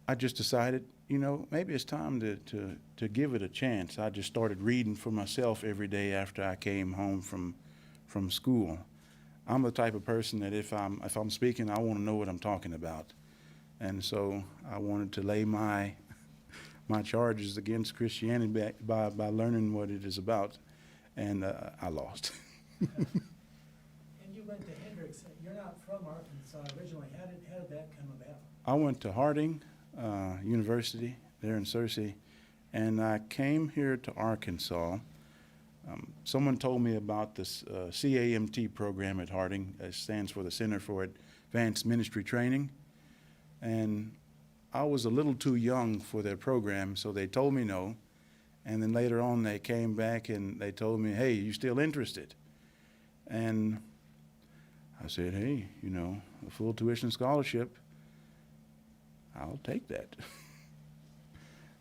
I just decided, maybe it's time to give it a chance. I just started reading for myself every day after I came home from school. I'm the type of person that if I'm speaking, I want to know what I'm talking about. And so I wanted to lay my charges against Christianity by learning what it is about. And I lost. And you went to Hendricks. You're not from Arkansas originally. How did that come about? I went to Harding University there in Searcy, and I came here to Arkansas. Someone told me about this CAMT program at Harding. It stands for the Center for Advanced Ministry Training. And I was a little too young for their program, so they told me no. And then later on, they came back and they told me, hey, you still interested? And I said, hey, a full tuition scholarship, I'll take that.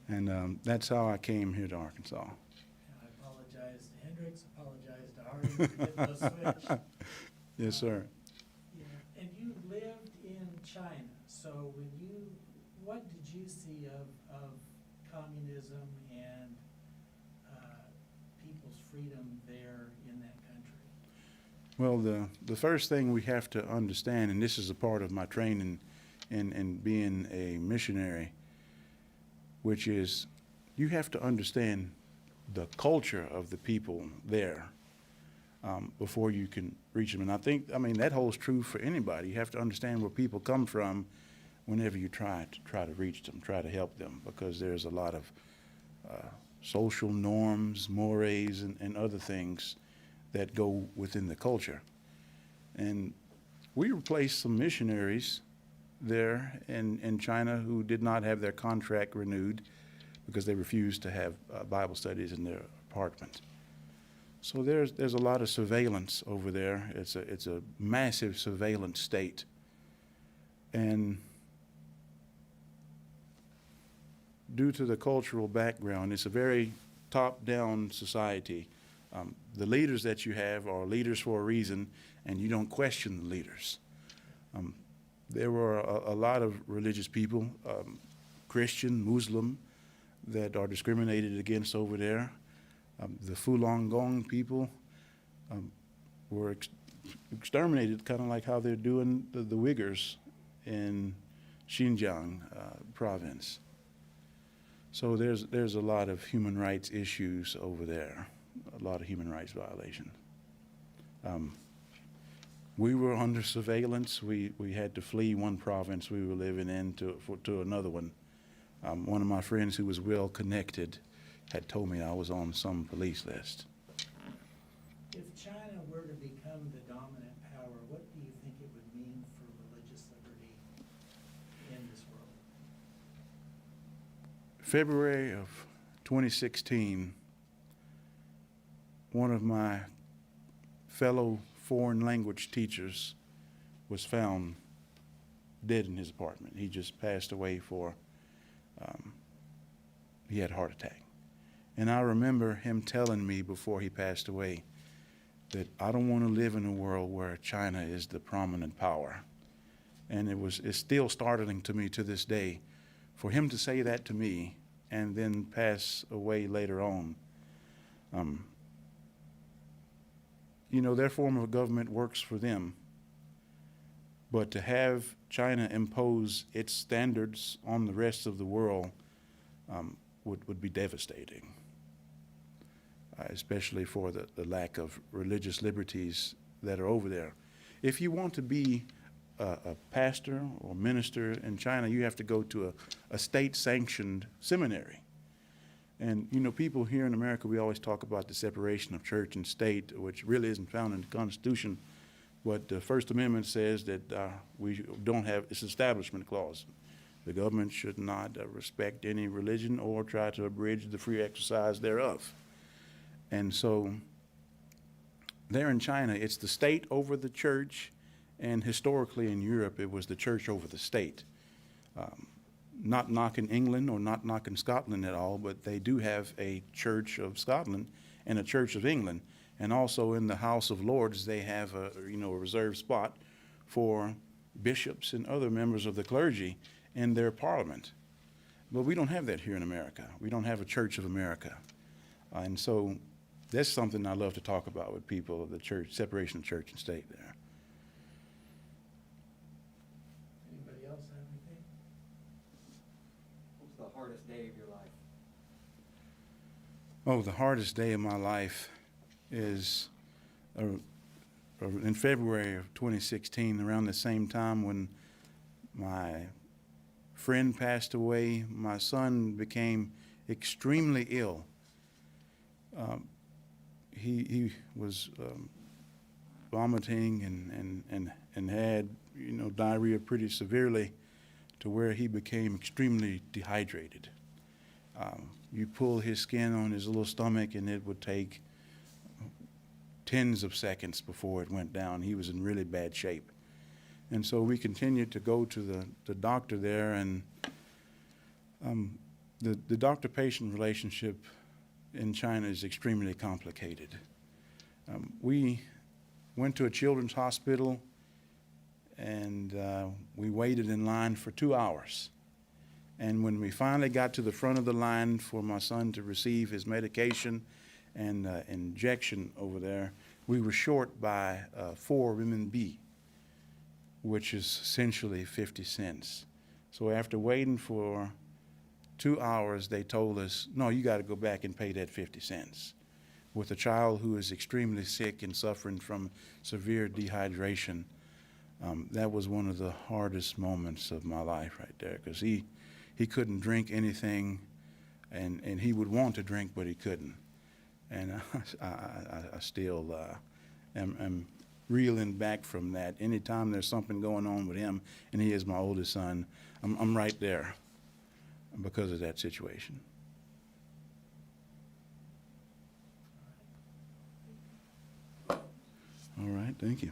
And that's how I came here to Arkansas. I apologize to Hendricks, apologize to Harding for getting those switched. Yes, sir. Yeah. And you lived in China, so what did you see of communism and people's freedom there in that country? Well, the first thing we have to understand, and this is a part of my training in being a missionary, which is you have to understand the culture of the people there before you can reach them. And I mean, that holds true for anybody. You have to understand where people come from whenever you try to reach them, try to help them, because there's a lot of social norms, mores, and other things that go within the culture. And we replaced some missionaries there in China who did not have their contract renewed because they refused to have Bible studies in their apartment. So there's a lot of surveillance over there. It's a massive surveillance state. And due to the cultural background, it's a very top-down society. The leaders that you have are leaders for a reason, and you don't question the leaders. There were a lot of religious people, Christian, Muslim, that are discriminated against over there. The Falun Gong people were exterminated, kind of like how they're doing the Uyghurs in Xinjiang province. So there's a lot of human rights issues over there, a lot of human rights violations. We were under surveillance. We had to flee one province we were living in to another one. One of my friends who was well connected had told me I was on some police list. If China were to become the dominant power, what do you think it would mean for religious liberty in this world? February of 2016, one of my fellow foreign language teachers was found dead in his apartment. He just passed away he had a heart attack. And I remember him telling me before he passed away that I don't want to live in a world where China is the prominent power. And it's still startling to me to this day for him to say that to me and then pass away later on. You know, their form of government works for them, but to have China impose its standards on the rest of the world would be devastating, especially for the lack of religious liberties that are over there. If you want to be a pastor or minister in China, you have to go to a state-sanctioned seminary. And, you know, people here in America, we always talk about the separation of church and state, which really isn't found in the Constitution. But the First Amendment says that we don't have this establishment clause. The government should not respect any religion or try to abridge the free exercise thereof. And so there in China, it's the state over the church, and historically in Europe, it was the church over the state. Not knocking England or not knocking Scotland at all, but they do have a Church of Scotland and a Church of England. And also in the House of Lords, they have a reserved spot for bishops and other members of the clergy in their parliament. But we don't have that here in America. We don't have a Church of America. And so that's something I love to talk about with people of the church, separation of church and state there. Anybody else have anything? What's the hardest day of your life? Oh, the hardest day of my life is in February of 2016, around the same time when my friend passed away. My son became extremely ill. He was vomiting and had diarrhea pretty severely, to where he became extremely dehydrated. You pull his skin on his little stomach and it would take tens of seconds before it went down. He was in really bad shape. And so we continued to go to the doctor there, and the doctor-patient relationship in China is extremely complicated. We went to a children's hospital, and we waited in line for 2 hours. And when we finally got to the front of the line for my son to receive his medication and injection over there, we were short by 4 renminbi, which is essentially 50 cents. So after waiting for 2 hours, they told us, no, you got to go back and pay that 50 cents. With a child who is extremely sick and suffering from severe dehydration, that was one of the hardest moments of my life right there, because he couldn't drink anything, and he would want to drink, but he couldn't. And I still am reeling back from that. Anytime there's something going on with him, and he is my oldest son, I'm right there because of that situation. All right, thank you.